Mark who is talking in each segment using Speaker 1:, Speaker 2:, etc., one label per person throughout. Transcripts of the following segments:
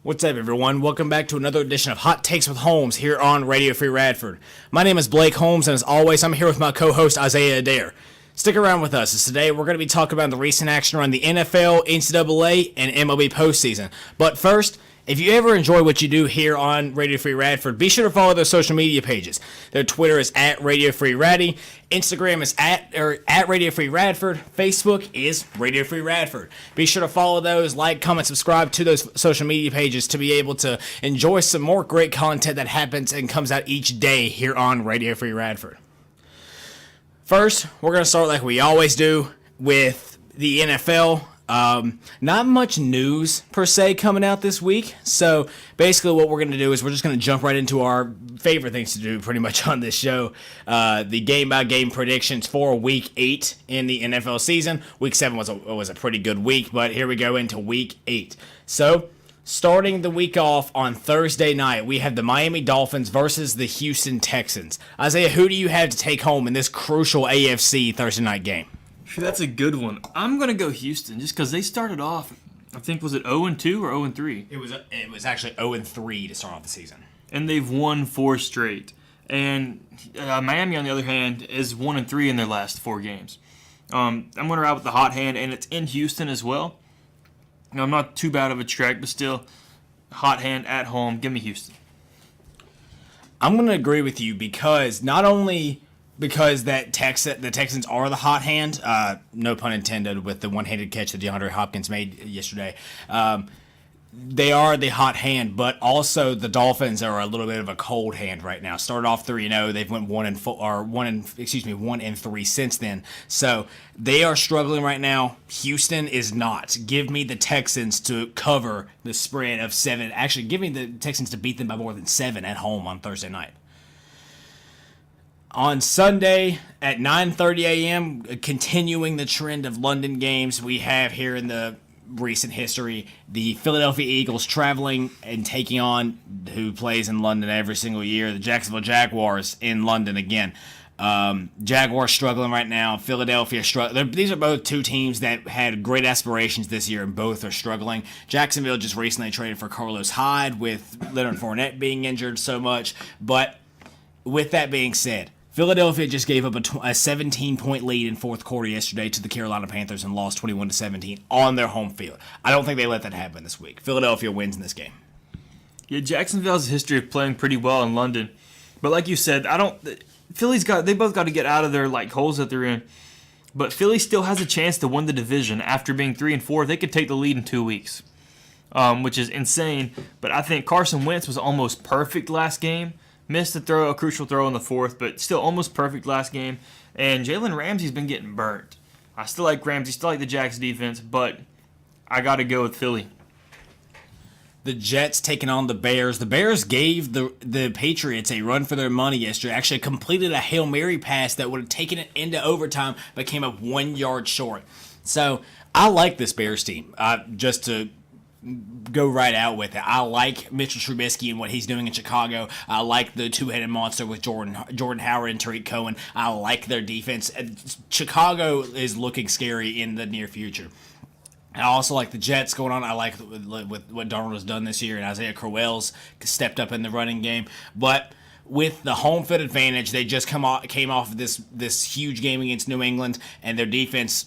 Speaker 1: What's up, everyone? Welcome back to another edition of Hot Takes with Holmes here on Radio Free Radford. My name is Blake Holmes, and as always, I'm here with my co-host Isaiah Addair. Stick around with us, as today we're going to be talking about the recent action around the NFL, NCAA, and MLB postseason. But first, if you ever enjoy what you do here on Radio Free Radford, be sure to follow their social media pages. Their Twitter is at Radio Free Raddy, Instagram is at Radio Free Radford, Facebook is Radio Free Radford. Be sure to follow those, like, comment, subscribe to those social media pages to be able to enjoy some more great content that happens and comes out each day here on Radio Free Radford. First, we're going to start like we always do with the NFL. Not much news per se coming out this week, so basically what we're going to do is we're just going to jump right into our favorite things to do pretty much on this show, the game-by-game predictions for Week 8 in the NFL season. Week 7 was a pretty good week, but here we go into Week 8. So, starting the week off on Thursday night, we have the Miami Dolphins versus the Houston Texans. Isaiah, who do you have to take home in this crucial AFC Thursday night game?
Speaker 2: That's a good one. I'm going to go Houston just because they started off, I think, was it 0-2 or 0-3?
Speaker 1: It was actually 0-3 to start off the season.
Speaker 2: And they've won 4 straight. And Miami, on the other hand, is 1-3 in their last 4 games. I'm going to ride with the hot hand, and it's in Houston as well. I'm not too bad of a trek, but still, hot hand at home. Give me Houston.
Speaker 1: I'm going to agree with you because not only because the Texans are the hot hand, no pun intended with the one-handed catch that DeAndre Hopkins made yesterday. They are the hot hand, but also the Dolphins are a little bit of a cold hand right now. Started off 3-0, they've went 1-3 since then. So they are struggling right now. Houston is not. Give me the Texans to cover the spread of 7. Actually, give me the Texans to beat them by more than 7 at home on Thursday night. On Sunday at 9:30 a.m., continuing the trend of London games we have here in the recent history, the Philadelphia Eagles traveling and taking on, who plays in London every single year, the Jacksonville Jaguars in London again. Jaguars struggling right now. Philadelphia struggling. These are both two teams that had great aspirations this year, and both are struggling. Jacksonville just recently traded for Carlos Hyde with Leonard Fournette being injured so much. But with that being said, Philadelphia just gave up a 17-point lead in fourth quarter yesterday to the Carolina Panthers and lost 21-17 on their home field. I don't think they let that happen this week. Philadelphia wins in this game.
Speaker 2: Yeah, Jacksonville has a history of playing pretty well in London, but like you said, they both got to get out of their holes that they're in. But Philly still has a chance to win the division after being 3-4. They could take the lead in 2 weeks, which is insane. But I think Carson Wentz was almost perfect last game. Missed a crucial throw in the fourth, but still almost perfect last game. And Jalen Ramsey's been getting burnt. I still like Ramsey, still like the Jags defense, but I got to go with Philly.
Speaker 1: The Jets taking on the Bears. The Bears gave the Patriots a run for their money yesterday. Actually completed a Hail Mary pass that would have taken it into overtime, but came up 1 yard short. So I like this Bears team. Just to go right out with it, I like Mitchell Trubisky and what he's doing in Chicago. I like the two-headed monster with Jordan Howard and Tariq Cohen. I like their defense. Chicago is looking scary in the near future. I also like the Jets going on. I like with what Darnold has done this year, and Isaiah Crowell's stepped up in the running game. But with the home field advantage, they just came off of this huge game against New England, and their defense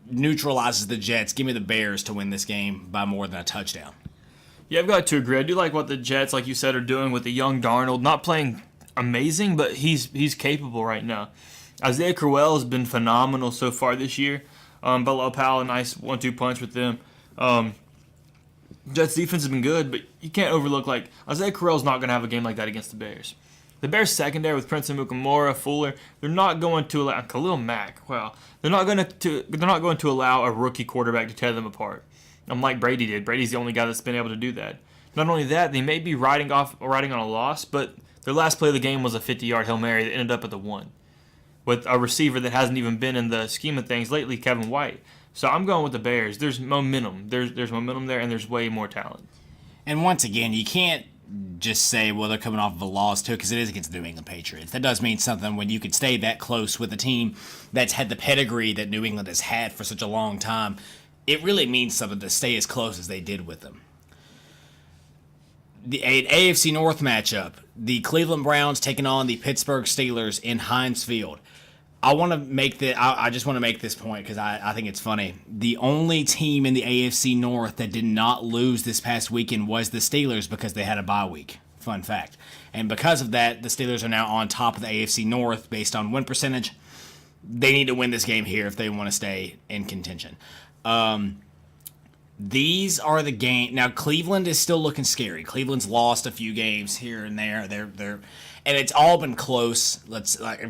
Speaker 1: neutralizes the Jets. Give me the Bears to win this game by more than a touchdown.
Speaker 2: Yeah, I've got to agree. I do like what the Jets, like you said, are doing with the young Darnold. Not playing amazing, but he's capable right now. Isaiah Crowell has been phenomenal so far this year. Bilal Powell, a nice 1-2 punch with them. Jets defense has been good, but you can't overlook, Isaiah Crowell's not going to have a game like that against the Bears. The Bears secondary with Prince Amukamara, Fuller, they're not going to allow Khalil Mack. Wow, they're not going to allow a rookie quarterback to tear them apart. Like Brady did. Brady's the only guy that's been able to do that. Not only that, they may be riding on a loss, but their last play of the game was a 50-yard Hail Mary that ended up at the 1, with a receiver that hasn't even been in the scheme of things lately, Kevin White. So I'm going with the Bears. There's momentum. There's momentum there, and there's way more talent.
Speaker 1: And once again, you can't just say, well, they're coming off of a loss too, because it is against the New England Patriots. That does mean something when you could stay that close with a team that's had the pedigree that New England has had for such a long time. It really means something to stay as close as they did with them. The AFC North matchup, the Cleveland Browns taking on the Pittsburgh Steelers in Heinz Field. I just want to make this point because I think it's funny. The only team in the AFC North that did not lose this past weekend was the Steelers because they had a bye week. Fun fact. And because of that, the Steelers are now on top of the AFC North based on win percentage. They need to win this game here if they want to stay in contention. These are the game. Now Cleveland is still looking scary. Cleveland's lost a few games here and there. And it's all been close.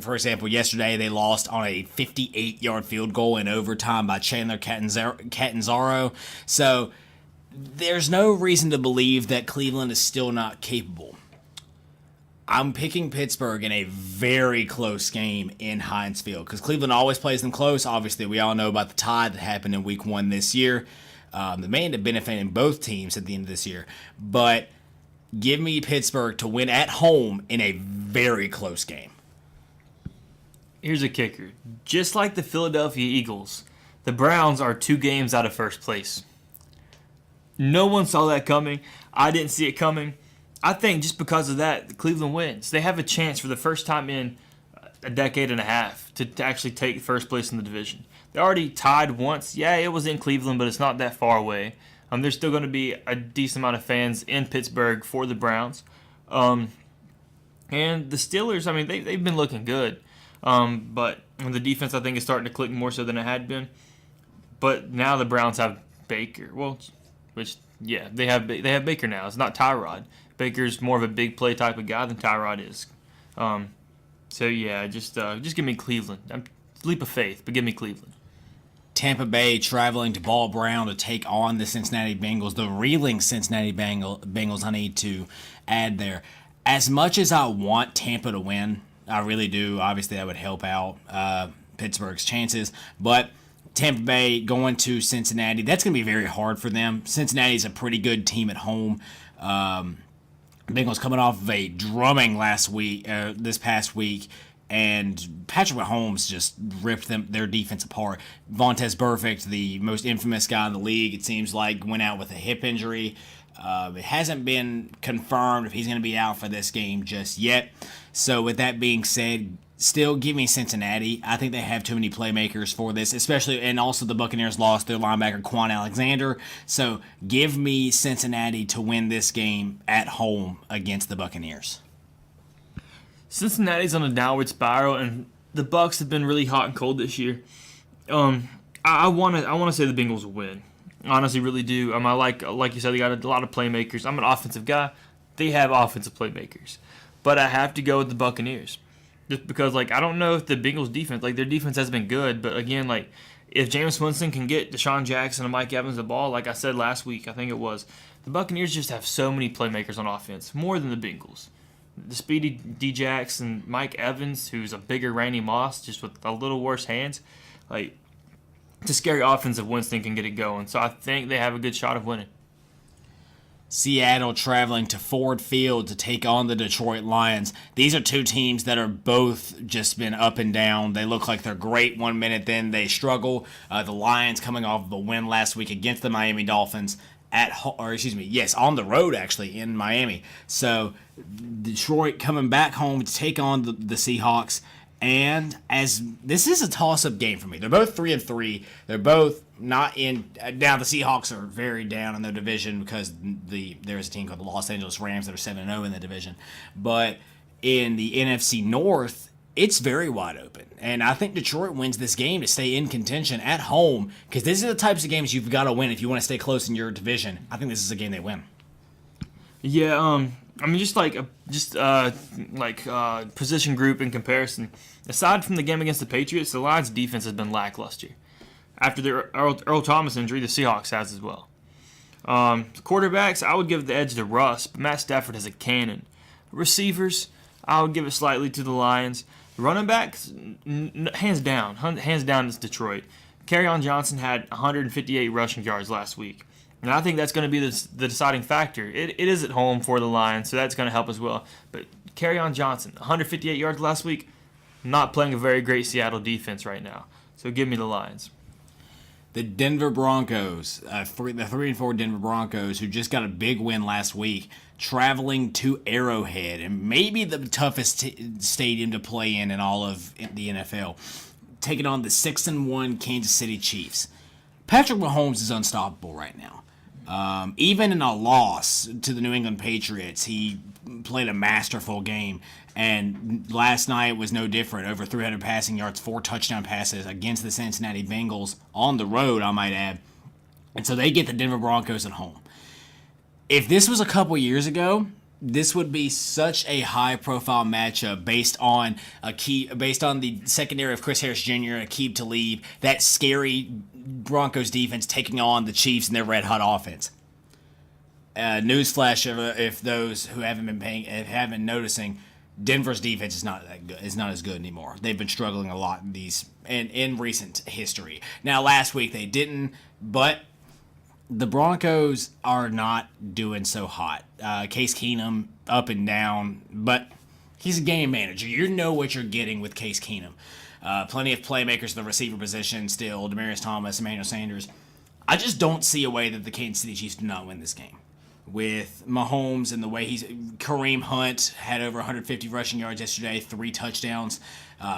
Speaker 1: For example, yesterday they lost on a 58-yard field goal in overtime by Chandler Catanzaro. So there's no reason to believe that Cleveland is still not capable. I'm picking Pittsburgh in a very close game in Heinz Field because Cleveland always plays them close. Obviously, we all know about the tie that happened in Week 1 this year. They may end up benefiting both teams at the end of this year. But give me Pittsburgh to win at home in a very close game.
Speaker 2: Here's a kicker. Just like the Philadelphia Eagles, the Browns are 2 games out of first place. No one saw that coming. I didn't see it coming. I think just because of that, Cleveland wins. They have a chance for the first time in a decade and a half to actually take first place in the division. They already tied once. Yeah, it was in Cleveland, but it's not that far away. There's still going to be a decent amount of fans in Pittsburgh for the Browns. And the Steelers, I mean, they've been looking good. But the defense, I think, is starting to click more so than it had been. But now the Browns have Baker. They have Baker now. It's not Tyrod. Baker's more of a big play type of guy than Tyrod is. Just give me Cleveland. Leap of faith, but give me Cleveland.
Speaker 1: Tampa Bay traveling to Ball Brown to take on the Cincinnati Bengals, the reeling Cincinnati Bengals. I need to add there. As much as I want Tampa to win, I really do. Obviously, that would help out Pittsburgh's chances. But Tampa Bay going to Cincinnati, that's going to be very hard for them. Cincinnati's a pretty good team at home. Bengals coming off of a drumming this past week. And Patrick Mahomes just ripped their defense apart. Vontaze Burfict, the most infamous guy in the league, it seems like, went out with a hip injury. It hasn't been confirmed if he's going to be out for this game just yet. So with that being said, still give me Cincinnati. I think they have too many playmakers for this, and also the Buccaneers lost their linebacker Quan Alexander. So give me Cincinnati to win this game at home against the Buccaneers.
Speaker 2: Cincinnati's on a downward spiral, and the Bucs have been really hot and cold this year. I want to say the Bengals will win. I honestly really do. I like you said, they got a lot of playmakers. I'm an offensive guy. They have offensive playmakers, but I have to go with the Buccaneers, just because I don't know if the Bengals defense, their defense has been good, but again, if Jameis Winston can get Deshaun Jackson and Mike Evans the ball, like I said last week, I think it was, the Buccaneers just have so many playmakers on offense, more than the Bengals. The speedy D-Jax and Mike Evans, who's a bigger Randy Moss, just with a little worse hands. It's a scary offense if Winston can get it going. So I think they have a good shot of winning.
Speaker 1: Seattle traveling to Ford Field to take on the Detroit Lions. These are two teams that are both just been up and down. They look like they're great 1 minute, then they struggle. The Lions coming off of a win last week against the Miami Dolphins. On the road, actually, in Miami. So, Detroit coming back home to take on the Seahawks. And as this is a toss-up game for me. They're both 3-3. They're both not in. Now, the Seahawks are very down in their division because there's a team called the Los Angeles Rams that are 7-0 in the division. But in the NFC North, it's very wide open. And I think Detroit wins this game to stay in contention at home because these are the types of games you've got to win if you want to stay close in your division. I think this is a game they win.
Speaker 2: Yeah, position group in comparison. Aside from the game against the Patriots, the Lions' defense has been lackluster. After the Earl Thomas injury, the Seahawks has as well. Quarterbacks, I would give the edge to Russ, but Matt Stafford has a cannon. Receivers, I would give it slightly to the Lions. Running backs, hands down, it's Detroit. Kerryon Johnson had 158 rushing yards last week. And I think that's going to be the deciding factor. It is at home for the Lions, so that's going to help as well. But Kerryon Johnson, 158 yards last week, not playing a very great Seattle defense right now. So give me the Lions.
Speaker 1: The Denver Broncos, the 3-4 Denver Broncos, who just got a big win last week, traveling to Arrowhead, and maybe the toughest stadium to play in all of the NFL, taking on the 6-1 Kansas City Chiefs. Patrick Mahomes is unstoppable right now. Even in a loss to the New England Patriots, he played a masterful game. And last night was no different. Over 300 passing yards, 4 touchdown passes against the Cincinnati Bengals on the road, I might add. And so they get the Denver Broncos at home. If this was a couple years ago, this would be such a high-profile matchup based on the secondary of Chris Harris Jr. and Aqib Talib, that scary Broncos defense taking on the Chiefs and their red-hot offense. Newsflash: if those who haven't been noticing, Denver's defense is not that good. It's not as good anymore. They've been struggling a lot in recent history. Now, last week they didn't, but the Broncos are not doing so hot. Case Keenum up and down, but he's a game manager. You know what you're getting with Case Keenum. Plenty of playmakers at the receiver position still. Demaryius Thomas, Emmanuel Sanders. I just don't see a way that the Kansas City Chiefs do not win this game. With Mahomes and the way Kareem Hunt had over 150 rushing yards yesterday, 3 touchdowns.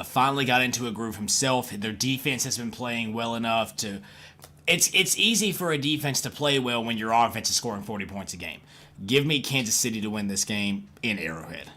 Speaker 1: Finally got into a groove himself. Their defense has been playing well enough to. It's easy for a defense to play well when your offense is scoring 40 points a game. Give me Kansas City to win this game in Arrowhead.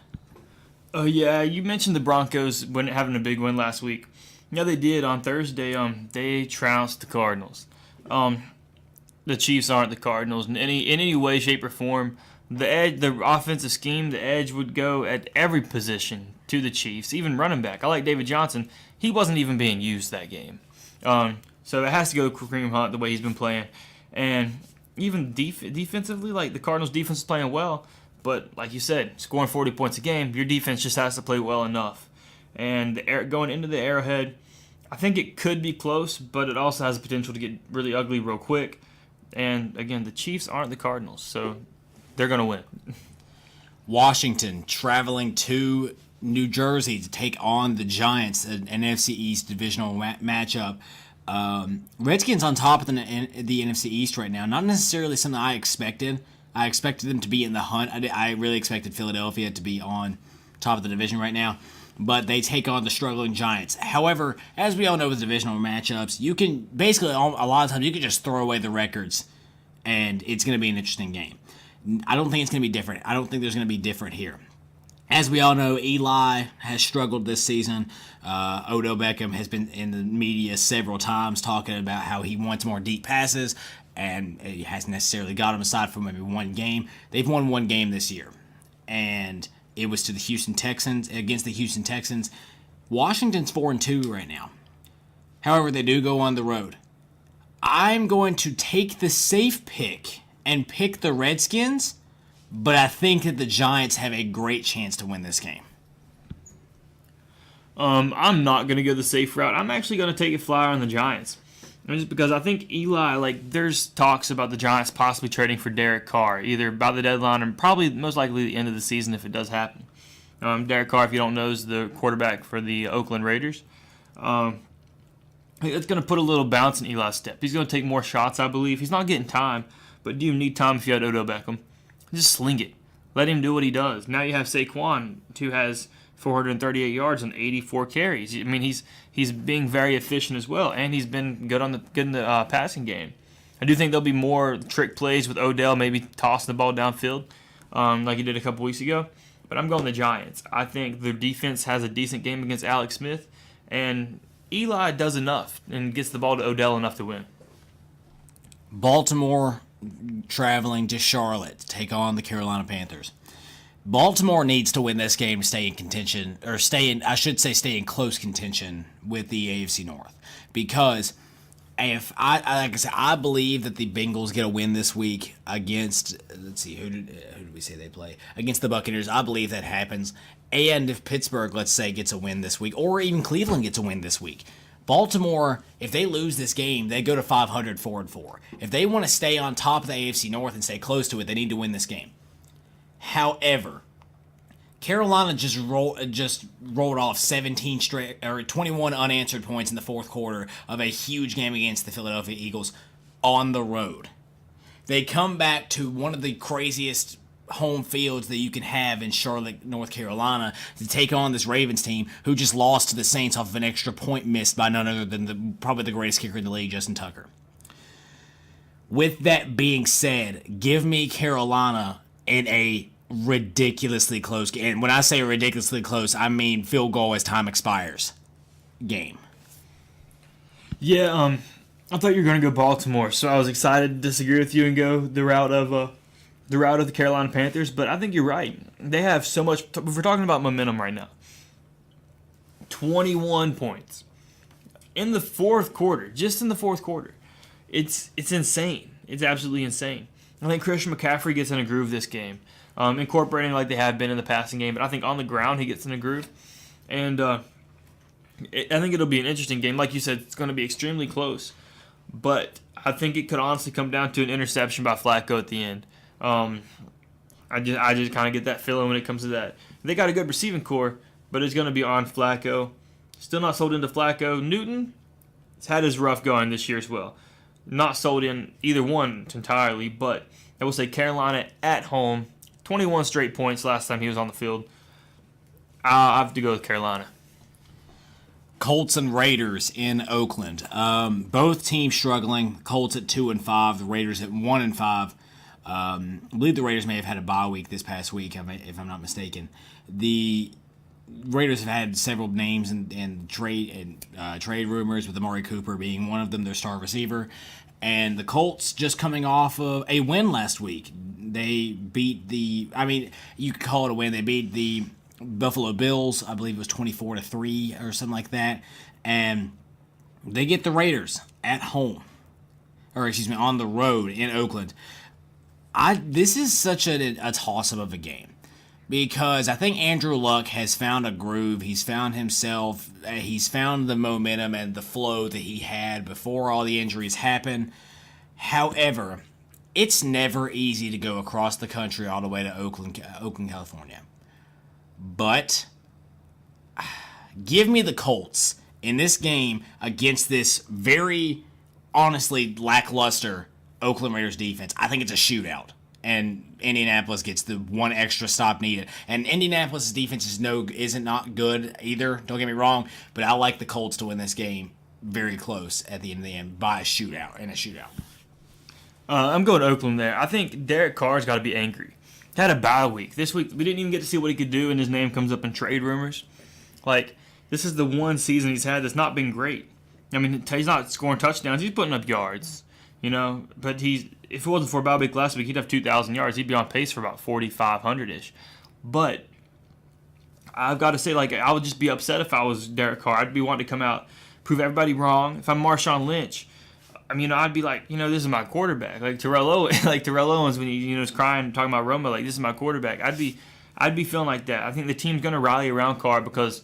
Speaker 2: Oh yeah, you mentioned the Broncos having a big win last week. Yeah, they did on Thursday. They trounced the Cardinals. The Chiefs aren't the Cardinals in any way, shape, or form. The offensive scheme, the edge would go at every position to the Chiefs, even running back. I like David Johnson. He wasn't even being used that game. So it has to go to Kareem Hunt the way he's been playing. And even defensively, like the Cardinals' defense is playing well. But like you said, scoring 40 points a game, your defense just has to play well enough. And going into the Arrowhead, I think it could be close, but it also has the potential to get really ugly real quick. And again, the Chiefs aren't the Cardinals, so they're going to win.
Speaker 1: Washington traveling to New Jersey to take on the Giants, an NFC East divisional matchup. Redskins on top of the NFC East right now. Not necessarily something I expected. I expected them to be in the hunt. I really expected Philadelphia to be on top of the division right now. But they take on the struggling Giants. However, as we all know with divisional matchups, you can basically, a lot of times, you can just throw away the records, and it's going to be an interesting game. I don't think it's going to be different. I don't think there's going to be different here. As we all know, Eli has struggled this season. Odell Beckham has been in the media several times talking about how he wants more deep passes, and he hasn't necessarily got him aside from maybe one game. They've won one game this year, and it was to the Houston Texans, against the Houston Texans. Washington's 4-2 right now. However, they do go on the road. I'm going to take the safe pick and pick the Redskins, but I think that the Giants have a great chance to win this game.
Speaker 2: I'm not going to go the safe route. I'm actually going to take a flyer on the Giants. Just because I think Eli, there's talks about the Giants possibly trading for Derek Carr, either by the deadline or probably most likely the end of the season if it does happen. Derek Carr, if you don't know, is the quarterback for the Oakland Raiders. It's going to put a little bounce in Eli's step. He's going to take more shots, I believe. He's not getting time, but do you need time if you had Odell Beckham? Just sling it. Let him do what he does. Now you have Saquon, who has 438 yards and 84 carries. I mean, he's being very efficient as well, and he's been good in the passing game. I do think there'll be more trick plays with Odell, maybe tossing the ball downfield like he did a couple weeks ago. But I'm going the Giants. I think their defense has a decent game against Alex Smith, and Eli does enough and gets the ball to Odell enough to win.
Speaker 1: Baltimore traveling to Charlotte to take on the Carolina Panthers. Baltimore needs to win this game to stay in contention, or stay in close contention with the AFC North. Because I believe that the Bengals get a win this week against, let's see, who did we say they play? Against the Buccaneers. I believe that happens. And if Pittsburgh, let's say, gets a win this week, or even Cleveland gets a win this week, Baltimore, if they lose this game, they go to 500, 4-4. If they want to stay on top of the AFC North and stay close to it, they need to win this game. However, Carolina just rolled off 17 straight or 21 unanswered points in the fourth quarter of a huge game against the Philadelphia Eagles on the road. They come back to one of the craziest home fields that you can have in Charlotte, North Carolina, to take on this Ravens team who just lost to the Saints off of an extra point missed by none other than probably the greatest kicker in the league, Justin Tucker. With that being said, give me Carolina in a ridiculously close game. And when I say ridiculously close, I mean field goal as time expires game.
Speaker 2: Yeah, I thought you were going to go Baltimore, so I was excited to disagree with you and go the route of the Carolina Panthers. But I think you're right. They have so much. We're talking about momentum right now. 21 points in the fourth quarter, just in the fourth quarter. It's insane. It's absolutely insane. I think Christian McCaffrey gets in a groove this game, incorporating like they have been in the passing game. But I think on the ground he gets in a groove, and I think it'll be an interesting game. Like you said, it's going to be extremely close. But I think it could honestly come down to an interception by Flacco at the end. I just kind of get that feeling when it comes to that. They got a good receiving core, but it's going to be on Flacco. Still not sold into Flacco. Newton has had his rough going this year as well. Not sold in either one entirely, but I will say Carolina at home, 21 straight points last time he was on the field. I have to go with Carolina.
Speaker 1: Colts and Raiders in Oakland. Both teams struggling. Colts at 2-5. The Raiders at 1-5. I believe the Raiders may have had a bye week this past week, if I'm not mistaken. The Raiders have had several names and trade rumors, with Amari Cooper being one of them, their star receiver. And the Colts just coming off of a win last week. They beat you could call it a win. They beat the Buffalo Bills. I believe it was 24-3 or something like that. And they get the Raiders at home, on the road in Oakland. This is such a toss-up of a game, because I think Andrew Luck has found a groove. He's found himself. He's found the momentum and the flow that he had before all the injuries happened. However, it's never easy to go across the country all the way to Oakland, California. But give me the Colts in this game against this very, honestly, lackluster Oakland Raiders defense. I think it's a shootout, and Indianapolis gets the one extra stop needed. And Indianapolis' defense isn't not good either. Don't get me wrong, but I like the Colts to win this game very close at the end of the end by a shootout.
Speaker 2: I'm going Oakland there. I think Derek Carr's got to be angry. He had a bye week. This week we didn't even get to see what he could do, and his name comes up in trade rumors. Like, this is the one season he's had that's not been great. I mean, he's not scoring touchdowns. He's putting up yards. But if it wasn't for a bye week last week, he'd have 2,000 yards. He'd be on pace for about 4,500-ish. But I've got to say, I would just be upset if I was Derek Carr. I'd be wanting to come out, prove everybody wrong. If I'm Marshawn Lynch, I'd be like, this is my quarterback. Like Terrell Owens when he was crying, talking about Romo, like, this is my quarterback. I'd be feeling like that. I think the team's going to rally around Carr because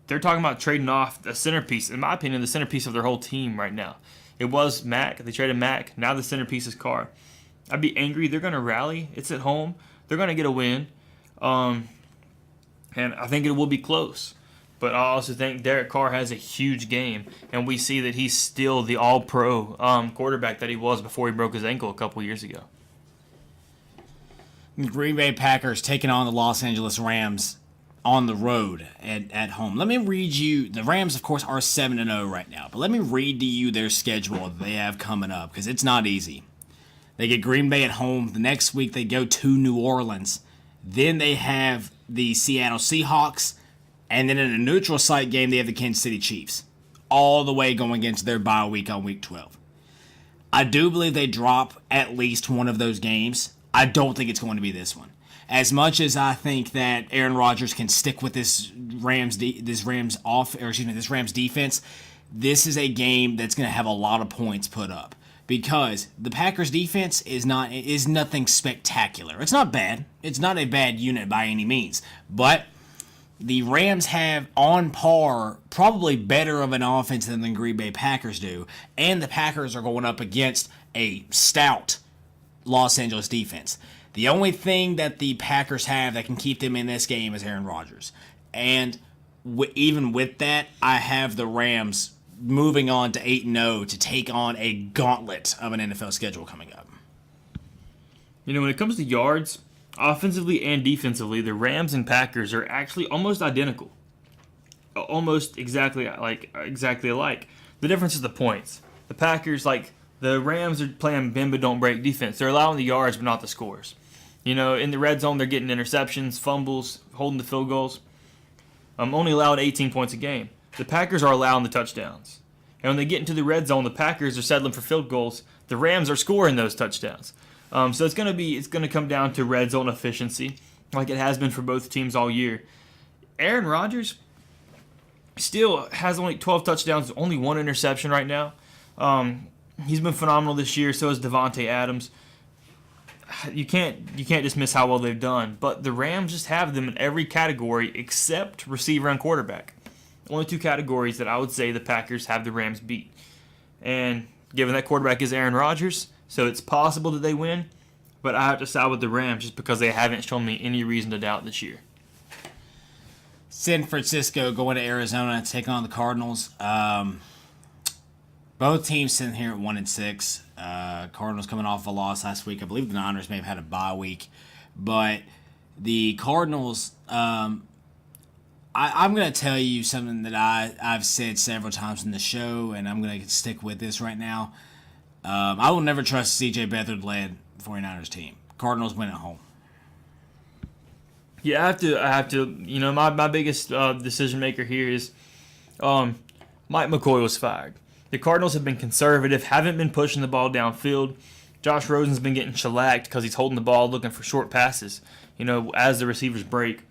Speaker 2: they're talking about trading off a centerpiece. In my opinion, the centerpiece of their whole team right now. It was Mack. They traded Mack. Now the centerpiece is Carr. I'd be angry. They're going to rally. It's at home. They're going to get a win. And I think it will be close. But I also think Derek Carr has a huge game. And we see that he's still the all-pro quarterback that he was before he broke his ankle a couple years ago.
Speaker 1: The Green Bay Packers taking on the Los Angeles Rams on the road at home. Let me read you, the Rams, of course, are 7-0 right now, but let me read to you their schedule that they have coming up, because it's not easy. They get Green Bay at home. The next week they go to New Orleans. Then they have the Seattle Seahawks, and then in a neutral site game they have the Kansas City Chiefs, all the way going into their bye week on week 12. I do believe they drop at least one of those games. I don't think it's going to be this one. As much as I think that Aaron Rodgers can stick with this Rams defense, this is a game that's going to have a lot of points put up, because the Packers defense is nothing spectacular. It's not bad. It's not a bad unit by any means, but the Rams have on par probably better of an offense than the Green Bay Packers do, and the Packers are going up against a stout Los Angeles defense. The only thing that the Packers have that can keep them in this game is Aaron Rodgers. And even with that, I have the Rams moving on to 8-0 to take on a gauntlet of an NFL schedule coming up.
Speaker 2: You know, when it comes to yards, offensively and defensively, the Rams and Packers are actually almost identical. Almost exactly alike. The difference is the points. The Packers, the Rams are playing bend but don't break defense. They're allowing the yards but not the scores. You know, in the red zone, they're getting interceptions, fumbles, holding the field goals. Only allowed 18 points a game. The Packers are allowing the touchdowns. And when they get into the red zone, the Packers are settling for field goals. The Rams are scoring those touchdowns. So it's gonna come down to red zone efficiency, like it has been for both teams all year. Aaron Rodgers still has only 12 touchdowns, only one interception right now. He's been phenomenal this year. So has Devontae Adams. You can't dismiss how well they've done, but the Rams just have them in every category except receiver and quarterback. Only two categories that I would say the Packers have the Rams beat. And given that quarterback is Aaron Rodgers, so it's possible that they win, but I have to side with the Rams just because they haven't shown me any reason to doubt this year.
Speaker 1: San Francisco going to Arizona to take on the Cardinals. Both teams sitting here at 1-6. Cardinals coming off a loss last week. I believe the Niners may have had a bye week, but the Cardinals. I'm going to tell you something that I've said several times in the show, and I'm going to stick with this right now. I will never trust C.J. Beathard-led 49ers team. Cardinals win at home.
Speaker 2: Yeah, I have to. You know, my biggest decision maker here is Mike McCoy was fired. The Cardinals have been conservative, haven't been pushing the ball downfield. Josh Rosen's been getting shellacked because he's holding the ball looking for short passes, you know, as the receivers break.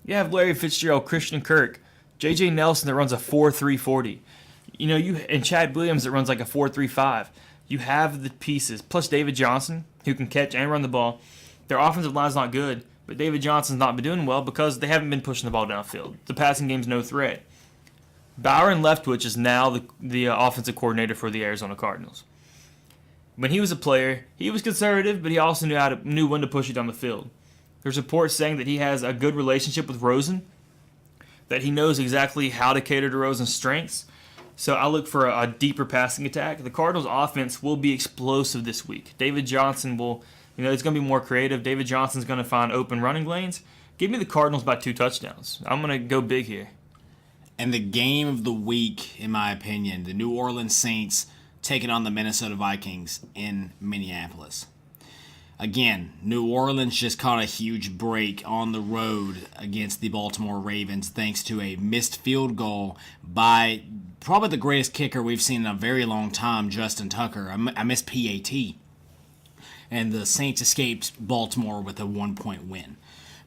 Speaker 2: You have Larry Fitzgerald, Christian Kirk, J.J. Nelson that runs a 4.3 40. You know, and Chad Williams that runs like a 4.35. You have the pieces, plus David Johnson, who can catch and run the ball. Their offensive line's not good, but David Johnson's not been doing well because they haven't been pushing the ball downfield. The passing game's no threat. Byron Leftwich is now the offensive coordinator for the Arizona Cardinals. When he was a player, he was conservative, but he also knew when to push it down the field. There's reports saying that he has a good relationship with Rosen, that he knows exactly how to cater to Rosen's strengths. So I look for a deeper passing attack. The Cardinals' offense will be explosive this week. David Johnson it's going to be more creative. David Johnson's going to find open running lanes. Give me the Cardinals by 2 touchdowns. I'm going to go big here.
Speaker 1: And the game of the week, in my opinion, the New Orleans Saints taking on the Minnesota Vikings in Minneapolis. Again, New Orleans just caught a huge break on the road against the Baltimore Ravens thanks to a missed field goal by probably the greatest kicker we've seen in a very long time, Justin Tucker. I missed PAT. And the Saints escaped Baltimore with a 1-point win.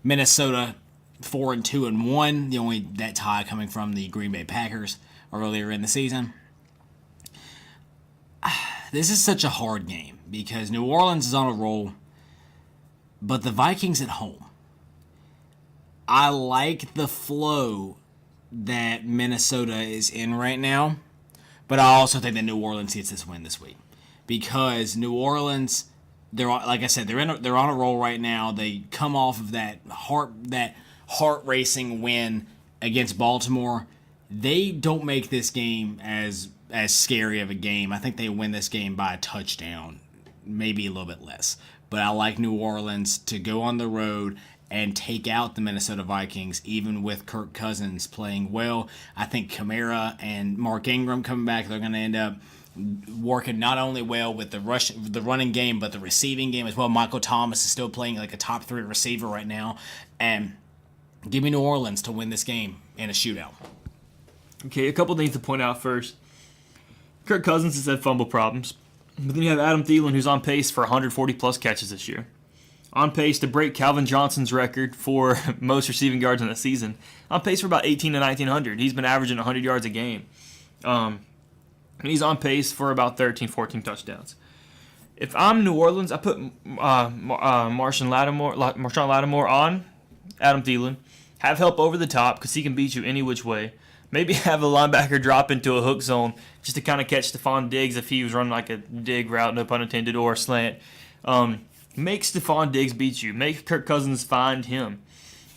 Speaker 1: Minnesota 4-2-1, the only that tie coming from the Green Bay Packers earlier in the season. This is such a hard game because New Orleans is on a roll, but the Vikings at home. I like the flow that Minnesota is in right now, but I also think that New Orleans gets this win this week because New Orleans, they're like I said, they're on a roll right now. They come off of that heart-racing win against Baltimore. They don't make this game as scary of a game. I think they win this game by a touchdown, maybe a little bit less. But I like New Orleans to go on the road and take out the Minnesota Vikings, even with Kirk Cousins playing well. I think Kamara and Mark Ingram coming back, they're going to end up working not only well with the running game, but the receiving game as well. Michael Thomas is still playing like a top 3 receiver right now. And give me New Orleans to win this game in a shootout.
Speaker 2: Okay, a couple things to point out first. Kirk Cousins has had fumble problems, but then you have Adam Thielen, who's on pace for 140-plus catches this year. On pace to break Calvin Johnson's record for most receiving yards in the season. On pace for about 1,800 to 1,900. He's been averaging 100 yards a game. And he's on pace for about 13, 14 touchdowns. If I'm New Orleans, I put Marshawn Lattimore on Adam Thielen. Have help over the top because he can beat you any which way. Maybe have a linebacker drop into a hook zone just to kind of catch Stephon Diggs if he was running like a dig route, no pun intended, or a slant. Make Stephon Diggs beat you. Make Kirk Cousins find him.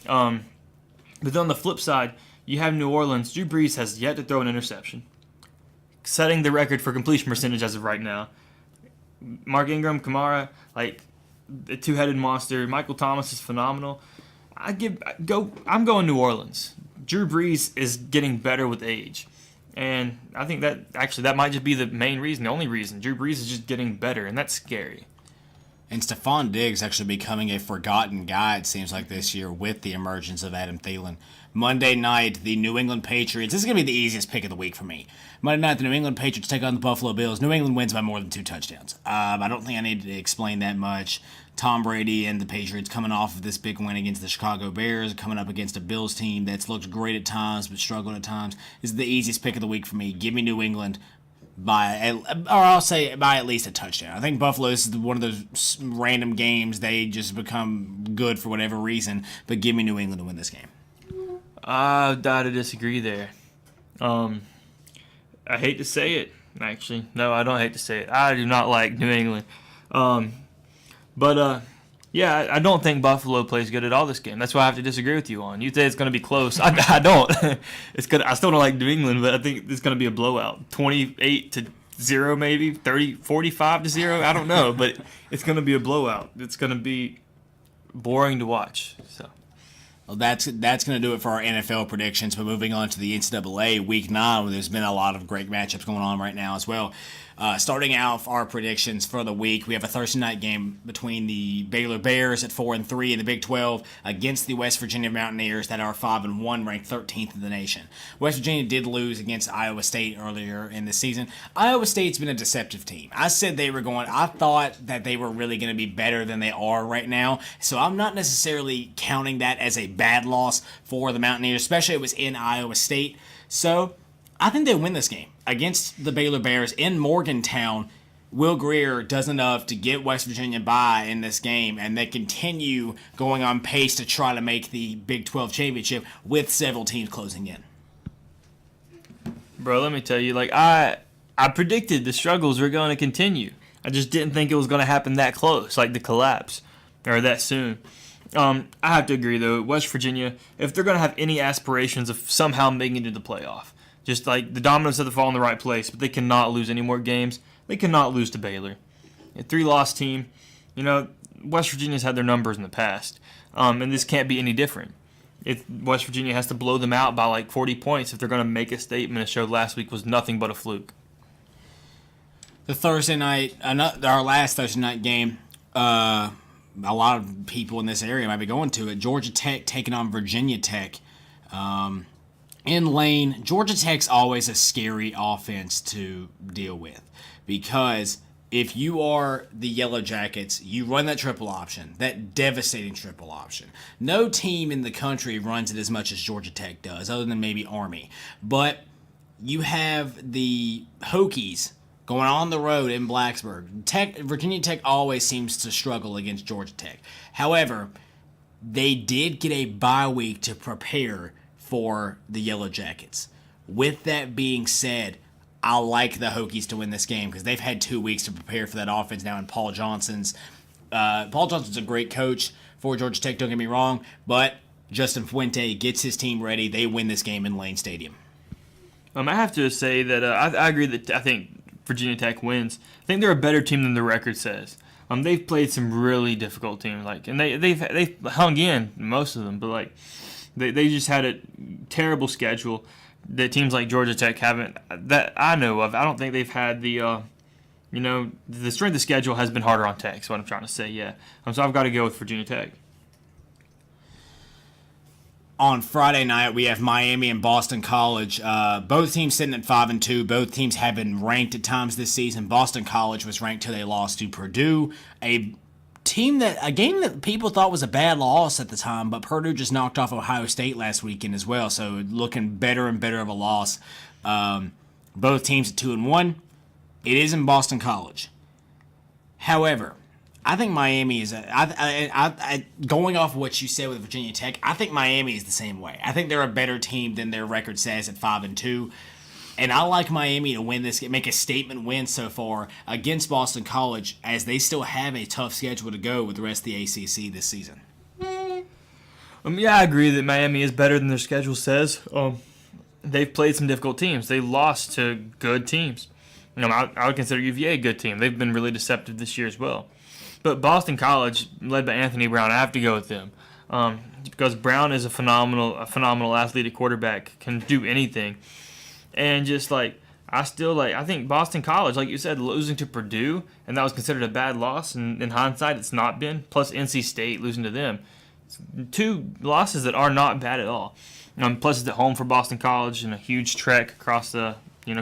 Speaker 2: But then on the flip side, you have New Orleans. Drew Brees has yet to throw an interception, setting the record for completion percentage as of right now. Mark Ingram, Kamara, like the two-headed monster. Michael Thomas is phenomenal. I'm going New Orleans. Drew Brees is getting better with age. And I think that might just be the main reason, the only reason. Drew Brees is just getting better, and that's scary.
Speaker 1: And Stephon Diggs actually becoming a forgotten guy, it seems like, this year with the emergence of Adam Thielen. Monday night, the New England Patriots. This is going to be the easiest pick of the week for me. Monday night, the New England Patriots take on the Buffalo Bills. New England wins by more than 2 touchdowns. I don't think I need to explain that much. Tom Brady and the Patriots coming off of this big win against the Chicago Bears, coming up against a Bills team that's looked great at times but struggled at times. This is the easiest pick of the week for me. Give me New England by at least a touchdown. I think Buffalo is one of those random games. They just become good for whatever reason, but give me New England to win this game.
Speaker 2: I gotta disagree there. I hate to say it, actually. No, I don't hate to say it. I do not like New England. Yeah, I don't think Buffalo plays good at all this game. That's why I have to disagree with you on. You say it's going to be close. I don't. I still don't like New England, but I think it's going to be a blowout. 28-0 maybe, 45-0. I don't know, but it's going to be a blowout. It's going to be boring to watch. So.
Speaker 1: Well, that's going to do it for our NFL predictions. But moving on to the NCAA Week 9, where there's been a lot of great matchups going on right now as well. Starting out our predictions for the week, we have a Thursday night game between the Baylor Bears at 4-3 in the Big 12 against the West Virginia Mountaineers that are 5-1, ranked 13th in the nation. West Virginia did lose against Iowa State earlier in the season. Iowa State's been a deceptive team. I thought that they were really going to be better than they are right now. So I'm not necessarily counting that as a bad loss for the Mountaineers, especially it was in Iowa State. So I think they win this game against the Baylor Bears in Morgantown. Will Grier does enough to get West Virginia by in this game, and they continue going on pace to try to make the Big 12 championship with several teams closing in.
Speaker 2: Bro, let me tell you, I predicted the struggles were going to continue. I just didn't think it was going to happen that close, like the collapse, or that soon. I have to agree, though. West Virginia, if they're going to have any aspirations of somehow making it to the playoff, just like the dominoes have to fall in the right place, but they cannot lose any more games. They cannot lose to Baylor. A 3-loss team, West Virginia's had their numbers in the past, and this can't be any different. West Virginia has to blow them out by 40 points if they're going to make a statement and show last week was nothing but a fluke.
Speaker 1: The Thursday night, our last Thursday night game, a lot of people in this area might be going to it. Georgia Tech taking on Virginia Tech. In Lane, Georgia Tech's always a scary offense to deal with because if you are the Yellow Jackets, you run that triple option, that devastating triple option. No team in the country runs it as much as Georgia Tech does, other than maybe Army. But you have the Hokies going on the road in Blacksburg. Virginia Tech always seems to struggle against Georgia Tech. However, they did get a bye week to prepare for the Yellow Jackets. With that being said, I like the Hokies to win this game because they've had 2 weeks to prepare for that offense now in Paul Johnson's. Paul Johnson's a great coach for Georgia Tech, don't get me wrong, but Justin Fuente gets his team ready. They win this game in Lane Stadium.
Speaker 2: I have to say that I agree that I think Virginia Tech wins. I think they're a better team than the record says. They've played some really difficult teams, and they've hung in, most of them, but They just had a terrible schedule that teams like Georgia Tech haven't, that I know of. I don't think they've had the strength of schedule has been harder on Tech, is what I'm trying to say, yeah. So I've got to go with Virginia Tech.
Speaker 1: On Friday night, we have Miami and Boston College. Both teams sitting at 5-2. Both teams have been ranked at times this season. Boston College was ranked till they lost to Purdue, a game that people thought was a bad loss at the time, but Purdue just knocked off Ohio State last weekend as well, so looking better and better of a loss. Both teams at 2-1. It is in Boston College. However, I think Miami is going off what you said with Virginia Tech. I think Miami is the same way. I think they're a better team than their record says at 5-2. And I like Miami to win this, make a statement win so far against Boston College, as they still have a tough schedule to go with the rest of the ACC this season.
Speaker 2: Yeah, I agree that Miami is better than their schedule says. They've played some difficult teams. They lost to good teams. I would consider UVA a good team. They've been really deceptive this year as well. But Boston College, led by Anthony Brown, I have to go with them. Because Brown is a phenomenal athletic quarterback, can do anything. And just I think Boston College, like you said, losing to Purdue, and that was considered a bad loss. And in hindsight, it's not been. Plus NC State losing to them. Two losses that are not bad at all. Plus it's at home for Boston College and a huge trek across the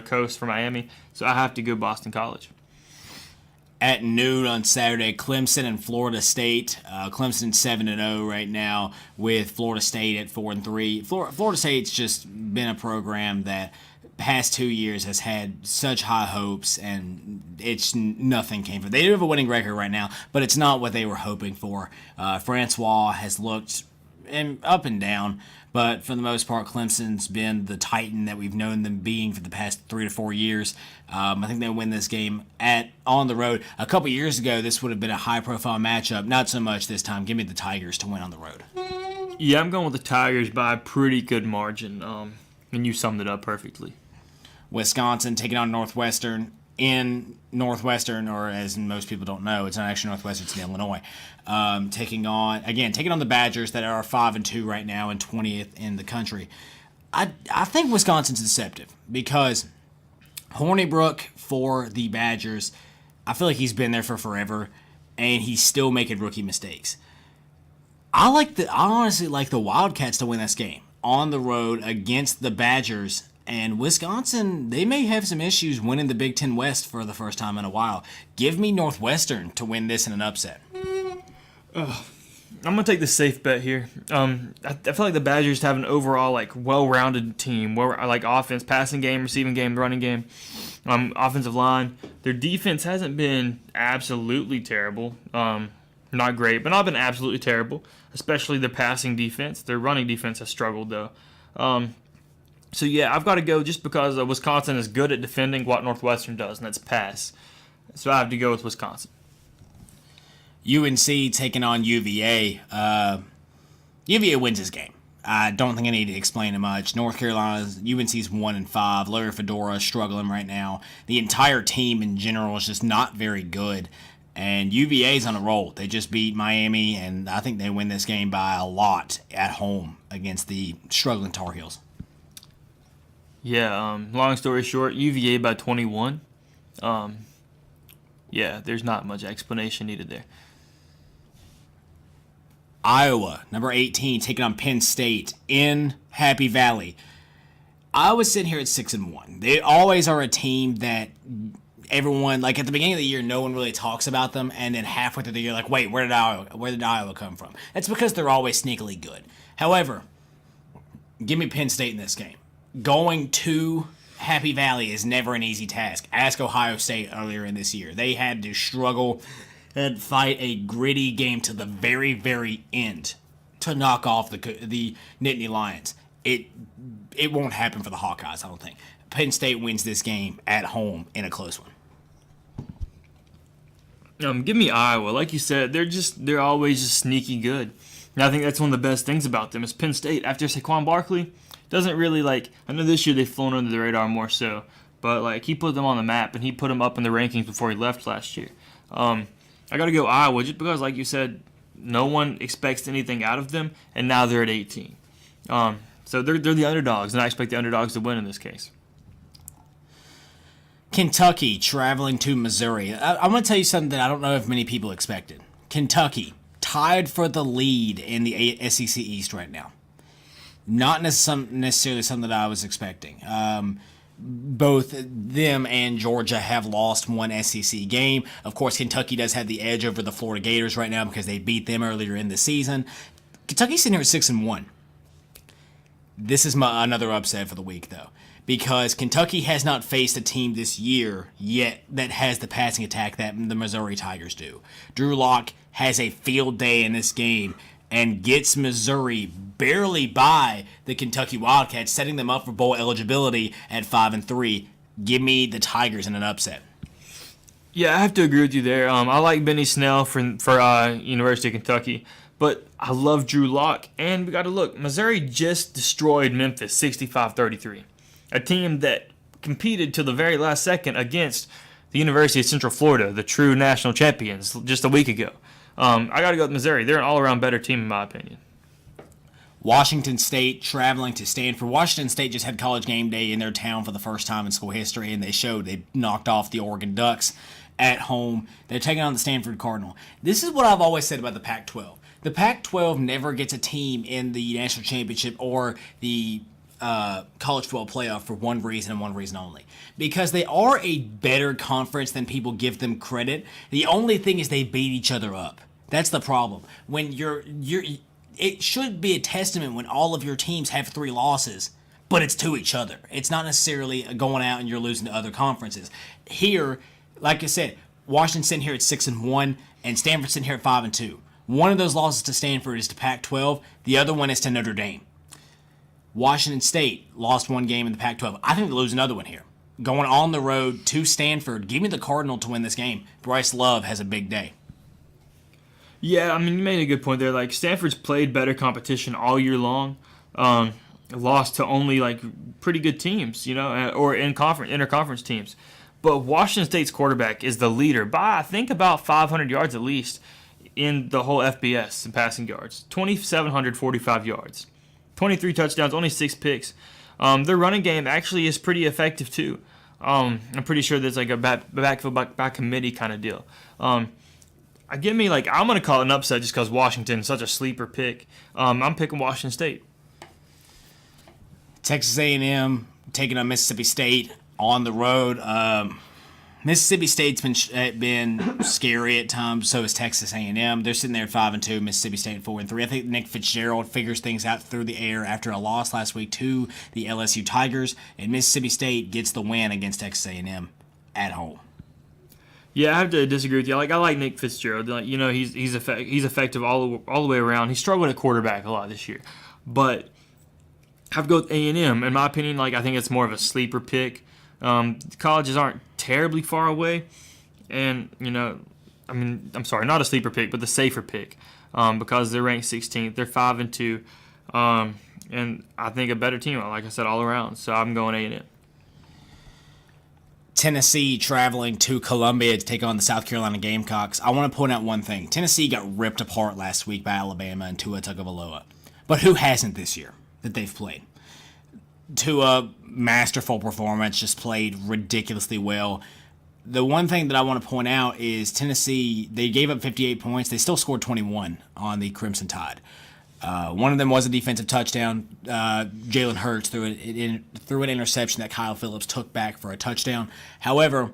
Speaker 2: coast for Miami. So I have to go Boston College.
Speaker 1: At noon on Saturday, Clemson and Florida State. Clemson 7-0 right now, with Florida State at 4-3. Florida State's just been a program that past 2 years has had such high hopes, and nothing came from it. They do have a winning record right now, but it's not what they were hoping for. Francois has looked up and down, but for the most part, Clemson's been the Titan that we've known them being for the past 3 to 4 years. I think they'll win this game on the road. A couple years ago, this would have been a high-profile matchup. Not so much this time. Give me the Tigers to win on the road.
Speaker 2: Yeah, I'm going with the Tigers by a pretty good margin, and you summed it up perfectly.
Speaker 1: Wisconsin taking on Northwestern in Northwestern, or as most people don't know, it's not actually Northwestern, it's in Illinois. Taking on the Badgers that are 5-2 right now and 20th in the country. I think Wisconsin's deceptive because Hornibrook for the Badgers, I feel like he's been there for forever, and he's still making rookie mistakes. I honestly like the Wildcats to win this game on the road against the Badgers. And Wisconsin, they may have some issues winning the Big Ten West for the first time in a while. Give me Northwestern to win this in an upset.
Speaker 2: I'm going to take the safe bet here. I feel like the Badgers have an overall well-rounded team, offense, passing game, receiving game, running game, offensive line. Their defense hasn't been absolutely terrible. Not great, but not been absolutely terrible, especially their passing defense. Their running defense has struggled, though. So, yeah, I've got to go just because Wisconsin is good at defending what Northwestern does, and that's pass. So I have to go with Wisconsin.
Speaker 1: UNC taking on UVA. UVA wins this game. I don't think I need to explain it much. North Carolina's UNC's 1-5. Larry Fedora struggling right now. The entire team in general is just not very good. And UVA's on a roll. They just beat Miami, and I think they win this game by a lot at home against the struggling Tar Heels.
Speaker 2: Yeah, long story short, UVA by 21. Yeah, there's not much explanation needed there.
Speaker 1: Iowa, number 18, taking on Penn State in Happy Valley. Iowa's sitting here at 6-1. They always are a team that everyone, at the beginning of the year, no one really talks about them, and then halfway through the year, wait, where did Iowa come from? That's because they're always sneakily good. However, give me Penn State in this game. Going to Happy Valley is never an easy task. Ask Ohio State earlier in this year. They had to struggle and fight a gritty game to the very, very end to knock off the Nittany Lions. It won't happen for the Hawkeyes, I don't think. Penn State wins this game at home in a close one.
Speaker 2: Give me Iowa. Like you said, they're always just sneaky good. And I think that's one of the best things about them is Penn State. After Saquon Barkley, doesn't really I know this year they've flown under the radar more so, but he put them on the map and he put them up in the rankings before he left last year. I got to go Iowa just because, like you said, no one expects anything out of them, and now they're at 18. So they're the underdogs, and I expect the underdogs to win in this case.
Speaker 1: Kentucky traveling to Missouri. I'm going to tell you something that I don't know if many people expected. Kentucky tied for the lead in the SEC East right now. Not necessarily something that I was expecting. Both them and Georgia have lost one SEC game. Of course, Kentucky does have the edge over the Florida Gators right now because they beat them earlier in the season. Kentucky's sitting here at 6-1. This is another upset for the week, though, because Kentucky has not faced a team this year yet that has the passing attack that the Missouri Tigers do. Drew Lock has a field day in this game and gets Missouri barely by the Kentucky Wildcats, setting them up for bowl eligibility at 5-3. Give me the Tigers in an upset.
Speaker 2: Yeah, I have to agree with you there. I like Benny Snell for University of Kentucky, but I love Drew Lock. And we got to look. Missouri just destroyed Memphis 65-33, a team that competed till the very last second against the University of Central Florida, the true national champions, just a week ago. I got to go with Missouri. They're an all-around better team in my opinion.
Speaker 1: Washington State traveling to Stanford. Washington State just had college game day in their town for the first time in school history, and they knocked off the Oregon Ducks at home. They're taking on the Stanford Cardinal. This is what I've always said about the Pac-12. The Pac-12 never gets a team in the national championship or the college football playoff for one reason and one reason only. Because they are a better conference than people give them credit. The only thing is they beat each other up. That's the problem. When it should be a testament when all of your teams have 3 losses, but it's to each other. It's not necessarily going out and you're losing to other conferences. Here, like I said, Washington's sitting here at 6-1, and Stanford's sitting here at 5-2. One of those losses to Stanford is to Pac-12. The other one is to Notre Dame. Washington State lost one game in the Pac-12. I think they lose another one here. Going on the road to Stanford, give me the Cardinal to win this game. Bryce Love has a big day.
Speaker 2: Yeah, I mean, you made a good point there. Like, Stanford's played better competition all year long. Lost to only, pretty good teams, or interconference teams. But Washington State's quarterback is the leader by, I think, about 500 yards at least in the whole FBS in passing yards. 2,745 yards. 23 touchdowns, only 6 picks. Their running game actually is pretty effective, too. I'm pretty sure there's a backfield by committee kind of deal. I'm going to call it an upset just because Washington's such a sleeper pick. I'm picking Washington State.
Speaker 1: Texas A&M taking on Mississippi State on the road. Mississippi State's been scary at times. So is Texas A&M. They're sitting there at 5-2. Mississippi State 4-3. I think Nick Fitzgerald figures things out through the air after a loss last week to the LSU Tigers, and Mississippi State gets the win against Texas A&M at home.
Speaker 2: Yeah, I have to disagree with you. I like Nick Fitzgerald. He's effective all the way around. He struggled at quarterback a lot this year, but I have to go with A&M. In my opinion, I think it's more of a sleeper pick. Colleges aren't terribly far away, and I'm sorry, not a sleeper pick, but the safer pick, because they're ranked 16th. They're 5-2, and I think a better team. Like I said, all around. So I'm going A&M.
Speaker 1: Tennessee traveling to Columbia to take on the South Carolina Gamecocks. I want to point out one thing. Tennessee got ripped apart last week by Alabama and Tua Tagovailoa. But who hasn't this year that they've played? Tua, masterful performance, just played ridiculously well. The one thing that I want to point out is Tennessee, they gave up 58 points. They still scored 21 on the Crimson Tide. One of them was a defensive touchdown. Jalen Hurts threw an interception that Kyle Phillips took back for a touchdown. However,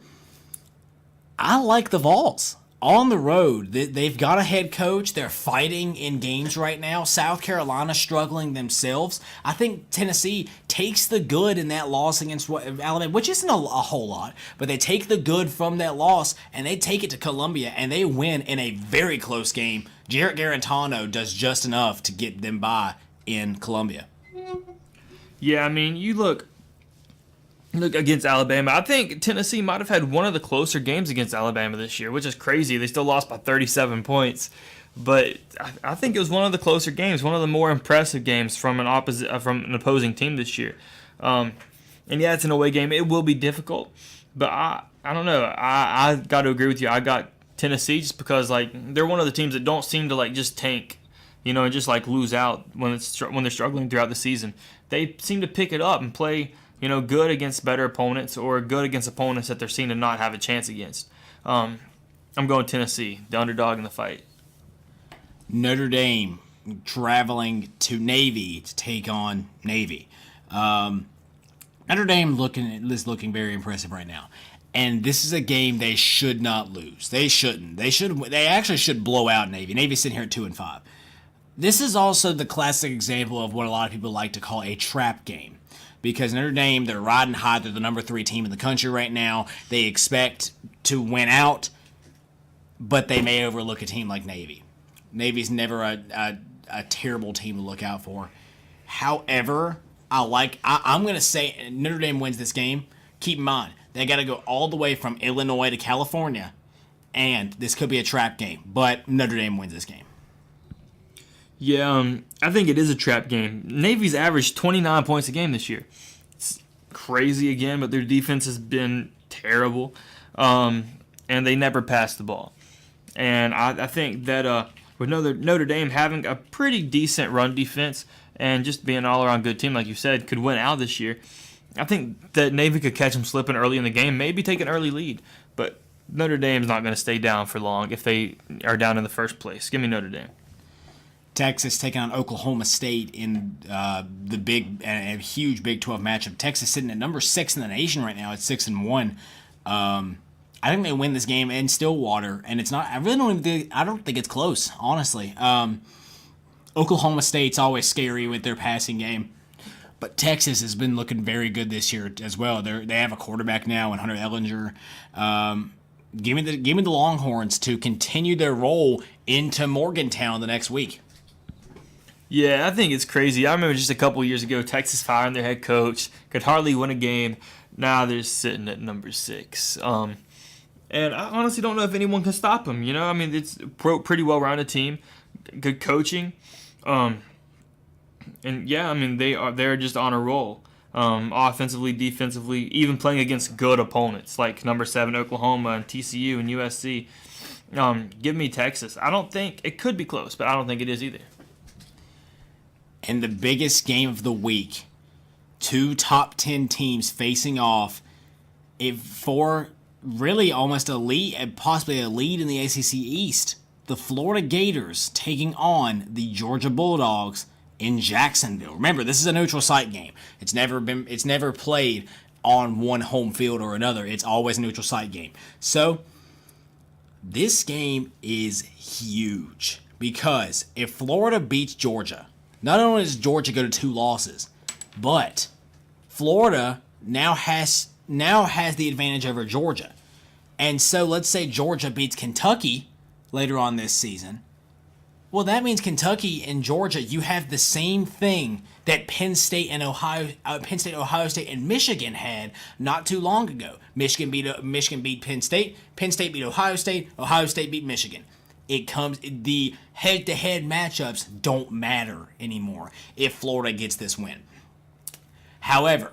Speaker 1: I like the Vols. On the road, they've got a head coach. They're fighting in games right now. South Carolina struggling themselves. I think Tennessee takes the good in that loss against Alabama, which isn't a whole lot, but they take the good from that loss and they take it to Columbia and they win in a very close game. Jarrett Garantano does just enough to get them by in Columbia.
Speaker 2: Yeah, I mean, you look against Alabama. I think Tennessee might have had one of the closer games against Alabama this year, which is crazy. They still lost by 37 points. But I think it was one of the closer games, one of the more impressive games from an opposing team this year. And yeah, it's an away game. It will be difficult. But I don't know. I got to agree with you. I got Tennessee just because they're one of the teams that don't seem to just tank, and just lose out when they're struggling throughout the season. They seem to pick it up and play good against better opponents or good against opponents that they're seen to not have a chance against. I'm going Tennessee, the underdog in the fight.
Speaker 1: Notre Dame traveling to Navy to take on Navy. Notre Dame is looking very impressive right now. And this is a game they should not lose. They shouldn't. They actually should blow out Navy. Navy's sitting here at 2-5. This is also the classic example of what a lot of people like to call a trap game. Because Notre Dame, they're riding high. They're the number 3 team in the country right now. They expect to win out, but they may overlook a team like Navy. Navy's never a terrible team to look out for. However, I'm going to say Notre Dame wins this game. Keep in mind, they got to go all the way from Illinois to California, and this could be a trap game, but Notre Dame wins this game.
Speaker 2: Yeah, I think it is a trap game. Navy's averaged 29 points a game this year. It's crazy again, but their defense has been terrible, and they never pass the ball. And I think that with Notre Dame having a pretty decent run defense and just being an all-around good team, like you said, could win out this year. I think that Navy could catch them slipping early in the game, maybe take an early lead, but Notre Dame's not going to stay down for long if they are down in the first place. Give me Notre Dame.
Speaker 1: Texas taking on Oklahoma State in the big and huge Big 12 matchup. Texas sitting at number 6 in the nation right now at 6-1. I think they win this game in Stillwater, and it's not. I don't think it's close, honestly. Oklahoma State's always scary with their passing game, but Texas has been looking very good this year as well. They have a quarterback now in Hunter Ellinger. Give me the Longhorns to continue their roll into Morgantown the next week.
Speaker 2: Yeah, I think it's crazy. I remember just a couple years ago, Texas firing their head coach, could hardly win a game. Now they're sitting at number 6. And I honestly don't know if anyone can stop them. You know, I mean, it's a pretty well-rounded team, good coaching, and yeah, I mean they're just on a roll, offensively, defensively, even playing against good opponents like number 7 Oklahoma and TCU and USC. Give me Texas. I don't think it could be close, but I don't think it is either.
Speaker 1: And the biggest game of the week, 2 top 10 teams facing off for really almost a lead, and possibly a lead in the ACC East. The Florida Gators taking on the Georgia Bulldogs in Jacksonville. Remember, this is a neutral site game. It's never played on one home field or another. It's always a neutral site game. So this game is huge because if Florida beats Georgia, not only does Georgia go to 2 losses, but Florida now has the advantage over Georgia. And so let's say Georgia beats Kentucky later on this season. Well, that means Kentucky and Georgia, you have the same thing that Penn State, Ohio State, and Michigan had not too long ago. Michigan beat Penn State beat Ohio State beat Michigan. The head-to-head matchups don't matter anymore if Florida gets this win. However,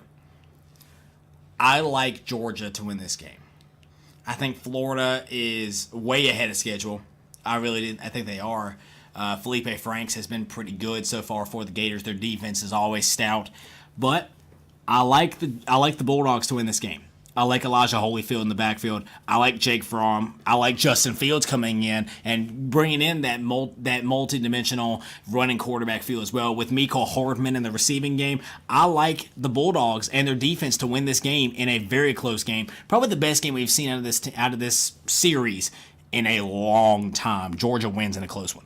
Speaker 1: I like Georgia to win this game. I think Florida is way ahead of schedule. I think they are. Felipe Franks has been pretty good so far for the Gators. Their defense is always stout, but I like the Bulldogs to win this game. I like Elijah Holyfield in the backfield. I like Jake Fromm. I like Justin Fields coming in and bringing in that multi-dimensional running quarterback feel as well. With Mecole Hardman in the receiving game, I like the Bulldogs and their defense to win this game in a very close game. Probably the best game we've seen out of this series in a long time. Georgia wins in a close one.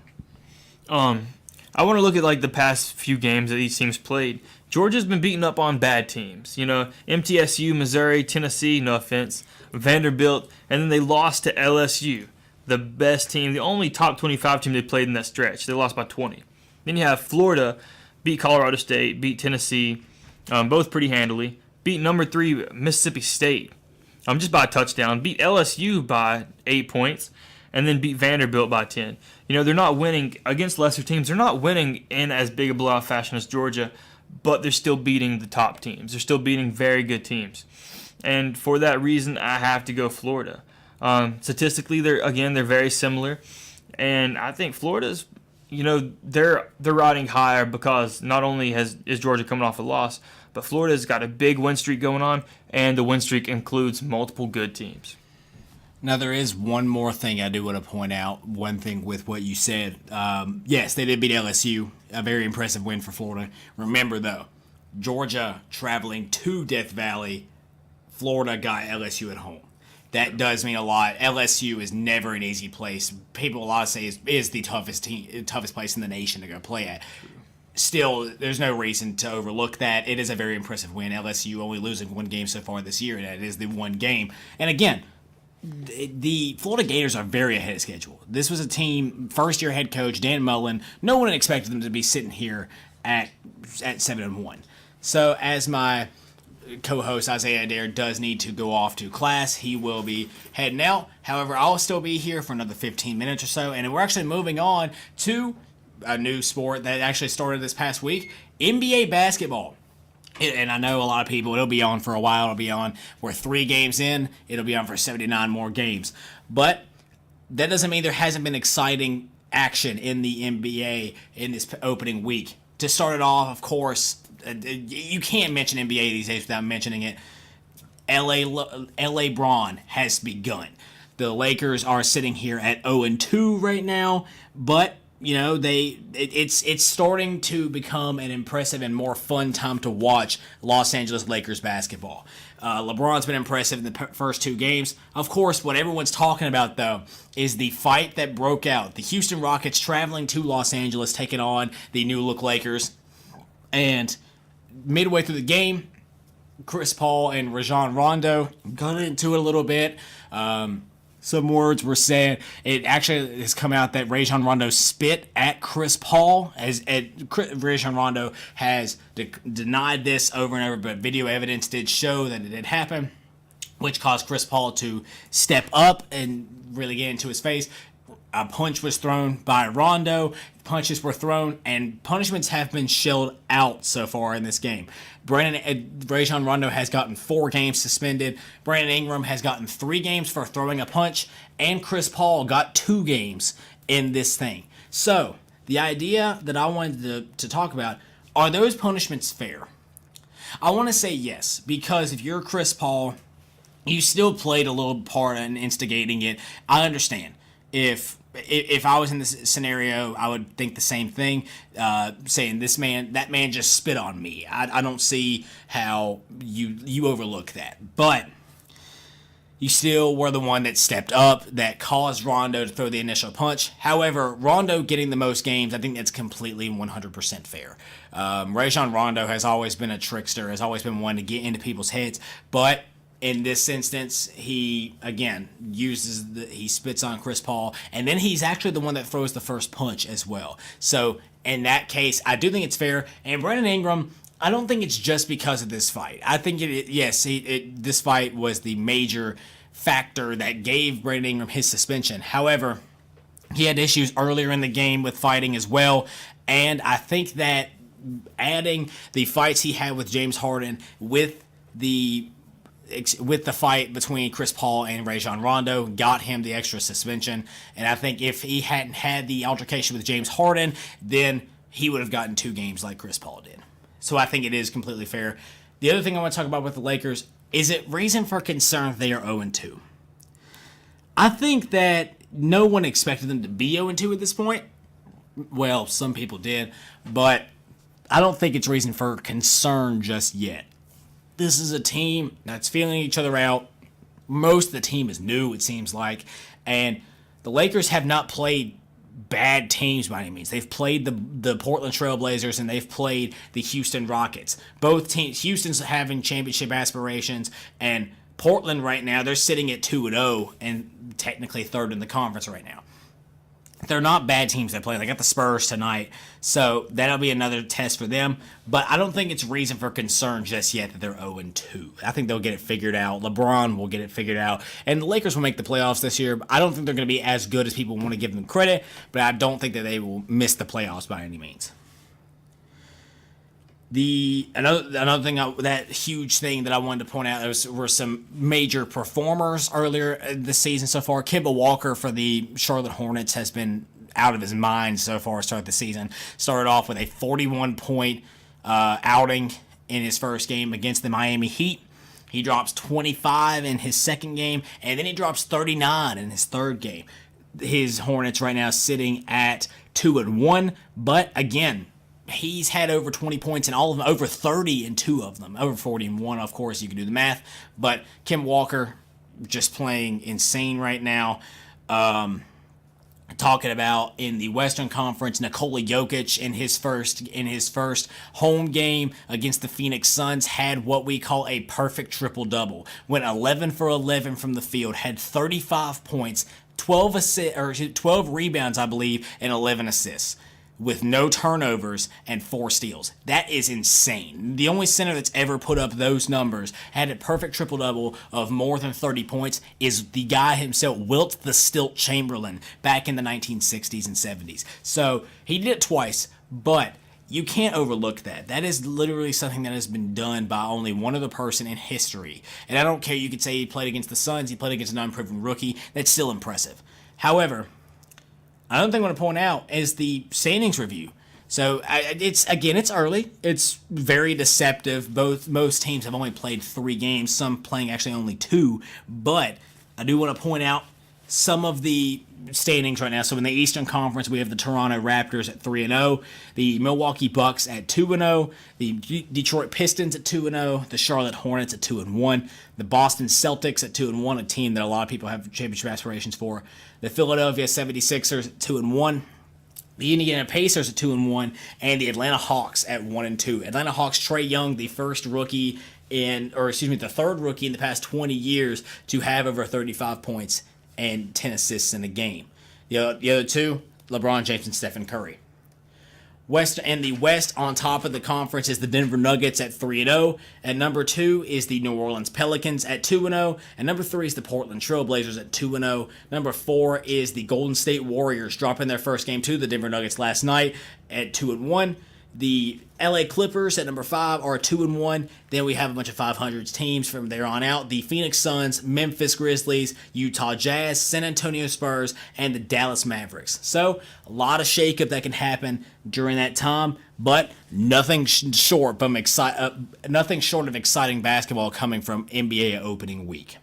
Speaker 2: I want to look at like the past few games that these teams played. Georgia's been beating up on bad teams. You know, MTSU, Missouri, Tennessee, no offense, Vanderbilt, and then they lost to LSU, the best team, the only top 25 team they played in that stretch. They lost by 20. Then you have Florida, beat Colorado State, beat Tennessee, both pretty handily, beat number 3 Mississippi State, just by a touchdown, beat LSU by 8 points, and then beat Vanderbilt by 10. You know, they're not winning against lesser teams. They're not winning in as big a blowout fashion as Georgia, but they're still beating the top teams. They're still beating very good teams. And for that reason, I have to go Florida. Statistically, they're very similar. And I think Florida's, you know, they're riding higher because not only is Georgia coming off a loss, but Florida's got a big win streak going on, and the win streak includes multiple good teams.
Speaker 1: Now, there is one more thing I do want to point out. One thing with what you said. Yes, they did beat LSU. A very impressive win for Florida. Remember, though, Georgia traveling to Death Valley. Florida got LSU at home. That does mean a lot. LSU is never an easy place. People a lot say is the toughest place in the nation to go play at. Still, there's no reason to overlook that. It is a very impressive win. LSU only losing one game so far this year, and that is the one game. And again, the Florida Gators are very ahead of schedule. This was a team, first-year head coach Dan Mullen. No one expected them to be sitting here at 7-1. So as my co-host Isaiah Addair does need to go off to class, he will be heading out. However, I'll still be here for another 15 minutes or so, and we're actually moving on to a new sport that actually started this past week, NBA basketball. And I know a lot of people, it'll be on for a while. It'll be on, we're 3 games in. It'll be on for 79 more games. But that doesn't mean there hasn't been exciting action in the NBA in this opening week. To start it off, of course, you can't mention NBA these days without mentioning it. LA Braun has begun. The Lakers are sitting here at 0-2 right now, but you know, it's starting to become an impressive and more fun time to watch Los Angeles Lakers basketball. LeBron's been impressive in the first 2 games. Of course, what everyone's talking about, though, is the fight that broke out. The Houston Rockets traveling to Los Angeles, taking on the new-look Lakers. And midway through the game, Chris Paul and Rajon Rondo got into it a little bit. Some words were said. It actually has come out that Rajon Rondo spit at Chris Paul. Rajon Rondo has denied this over and over, but video evidence did show that it did happen, which caused Chris Paul to step up and really get into his face. A punch was thrown by Rondo. Punches were thrown, and punishments have been shelled out so far in this game. Rajon Rondo has gotten 4 games suspended. Brandon Ingram has gotten 3 games for throwing a punch, and Chris Paul got 2 games in this thing. So, the idea that I wanted to talk about, are those punishments fair? I want to say yes, because if you're Chris Paul, you still played a little part in instigating it. I understand. If I was in this scenario, I would think the same thing, saying that man just spit on me. I don't see how you overlook that. But you still were the one that stepped up, that caused Rondo to throw the initial punch. However, Rondo getting the most games, I think that's completely 100% fair. Rajon Rondo has always been a trickster, has always been one to get into people's heads, but in this instance, he, again, he spits on Chris Paul, and then he's actually the one that throws the first punch as well. So, in that case, I do think it's fair. And Brandon Ingram, I don't think it's just because of this fight. I think, this fight was the major factor that gave Brandon Ingram his suspension. However, he had issues earlier in the game with fighting as well, and I think that adding the fights he had with James Harden with the fight between Chris Paul and Rajon Rondo got him the extra suspension. And I think if he hadn't had the altercation with James Harden, then he would have gotten 2 games like Chris Paul did. So I think it is completely fair. The other thing I want to talk about with the Lakers, is it reason for concern they are 0-2? I think that no one expected them to be 0-2 at this point. Well, some people did, but I don't think it's reason for concern just yet. This is a team that's feeling each other out. Most of the team is new, it seems like. And the Lakers have not played bad teams by any means. They've played the Portland Trail Blazers and they've played the Houston Rockets. Both teams, Houston's having championship aspirations, and Portland right now, they're sitting at 2-0 and technically 3rd in the conference right now. They're not bad teams they play. They got the Spurs tonight, so that'll be another test for them. But I don't think it's reason for concern just yet that they're 0-2. I think they'll get it figured out. LeBron will get it figured out. And the Lakers will make the playoffs this year. I don't think they're going to be as good as people want to give them credit, but I don't think that they will miss the playoffs by any means. Another thing, that huge thing that I wanted to point out were some major performers earlier this season so far. Kemba Walker for the Charlotte Hornets has been out of his mind so far to start the season. Started off with a 41-point outing in his first game against the Miami Heat. He drops 25 in his second game, and then he drops 39 in his third game. His Hornets right now sitting at 2-1, but again, he's had over 20 points in all of them, over 30 in 2 of them, over 40 in 1, of course, you can do the math. But Kemba Walker just playing insane right now. talking about in the Western Conference, Nikola Jokic in his first home game against the Phoenix Suns had what we call a perfect triple-double. Went 11 for 11 from the field, had 35 points, 12 rebounds, I believe, and 11 assists, with no turnovers and 4 steals. That is insane. The only center that's ever put up those numbers, had a perfect triple-double of more than 30 points, is the guy himself, Wilt the Stilt Chamberlain, back in the 1960s and 70s. So he did it twice, but you can't overlook that. That is literally something that has been done by only one other person in history. And I don't care, you could say he played against the Suns, he played against an unproven rookie. That's still impressive. However, another thing I want to point out is the standings review. So it's early. It's very deceptive. Most teams have only played 3 games. Some playing actually only 2. But I do want to point out some of the standings right now. So in the Eastern Conference, we have the Toronto Raptors at 3-0, the Milwaukee Bucks at 2-0, the Detroit Pistons at 2-0, the Charlotte Hornets at 2-1, the Boston Celtics at 2-1, a team that a lot of people have championship aspirations for, the Philadelphia 76ers at 2-1, the Indiana Pacers at 2-1, and the Atlanta Hawks at 1-2. Atlanta Hawks, Trae Young, the third rookie in the past 20 years to have over 35 points and 10 assists in a game. The other two, LeBron James and Stephen Curry. The West on top of the conference is the Denver Nuggets at 3-0. At number 2 is the New Orleans Pelicans at 2-0. And number 3 is the Portland Trail Blazers at 2-0. Number 4 is the Golden State Warriors, dropping their first game to the Denver Nuggets last night at 2-1. The LA Clippers at number 5 are 2-1. Then we have a bunch of 500 teams from there on out. The Phoenix Suns, Memphis Grizzlies, Utah Jazz, San Antonio Spurs, and the Dallas Mavericks. So a lot of shakeup that can happen during that time, but nothing short of exciting basketball coming from NBA opening week.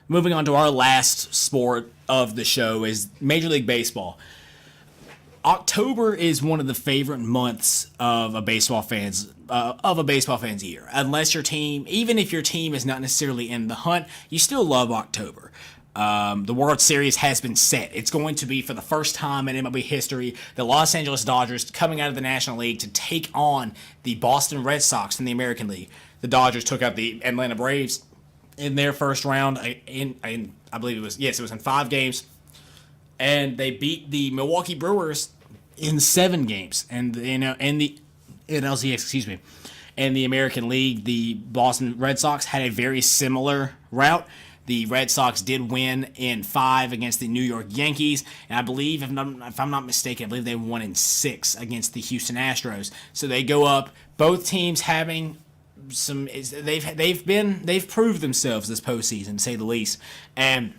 Speaker 1: Moving on to our last sport of the show is Major League Baseball. October is one of the favorite months of a baseball fan's year. Unless your team, even if your team is not necessarily in the hunt, you still love October. The World Series has been set. It's going to be, for the first time in MLB history, the Los Angeles Dodgers coming out of the National League to take on the Boston Red Sox in the American League. The Dodgers took out the Atlanta Braves in their first round. I believe it was in 5 games. And they beat the Milwaukee Brewers in 7 games. And in LCS, In the American League, the Boston Red Sox had a very similar route. The Red Sox did win in 5 against the New York Yankees, and I believe, if I'm not mistaken, I believe they won in 6 against the Houston Astros. So they go up. Both teams having they've proved themselves this postseason, to say the least, and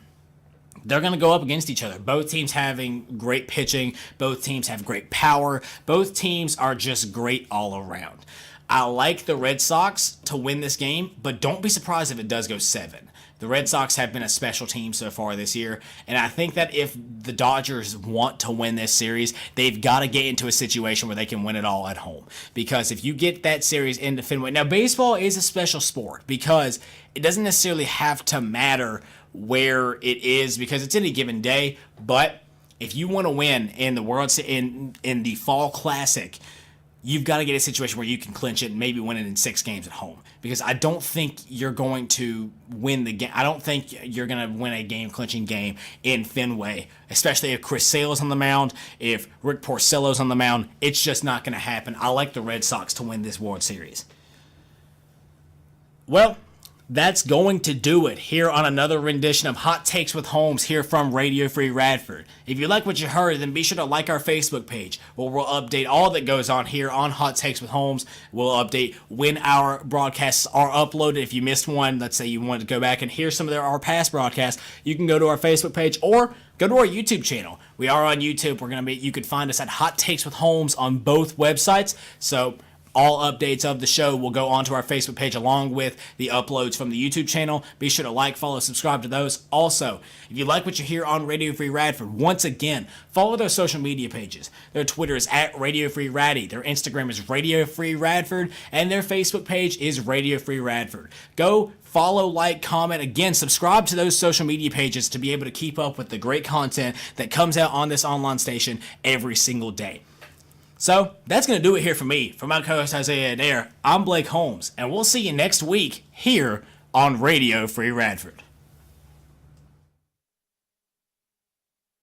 Speaker 1: they're going to go up against each other. Both teams having great pitching. Both teams have great power. Both teams are just great all around. I like the Red Sox to win this game, but don't be surprised if it does go 7. The Red Sox have been a special team so far this year, and I think that if the Dodgers want to win this series, they've got to get into a situation where they can win it all at home. Because if you get that series into Fenway... Now, baseball is a special sport because it doesn't necessarily have to matter where it is because it's any given day, but if you want to win in the Fall Classic, you've got to get a situation where you can clinch it and maybe win it in 6 games at home. Because I don't think you're going to win the game. I don't think you're going to win a game-clinching game in Fenway, especially if Chris Sale's on the mound, if Rick Porcello's on the mound. It's just not going to happen. I like the Red Sox to win this World Series. Well, that's going to do it here on another rendition of Hot Takes with Holmes here from Radio Free Radford. If you like what you heard, then be sure to like our Facebook page, where we'll update all that goes on here on Hot Takes with Holmes. We'll update when our broadcasts are uploaded. If you missed one, let's say you wanted to go back and hear some of our past broadcasts, you can go to our Facebook page or go to our YouTube channel. We are on YouTube. You could find us at Hot Takes with Holmes on both websites. So All updates of the show will go onto our Facebook page along with the uploads from the YouTube channel. Be sure to like, follow, subscribe to those. Also, if you like what you hear on Radio Free Radford, once again, follow their social media pages. Their Twitter is at Radio Free Raddy. Their Instagram is Radio Free Radford. And their Facebook page is Radio Free Radford. Go follow, like, comment. Again, subscribe to those social media pages to be able to keep up with the great content that comes out on this online station every single day. So, that's going to do it here for me. For my co-host Isaiah Addair, I'm Blake Holmes, and we'll see you next week here on Radio Free Radford.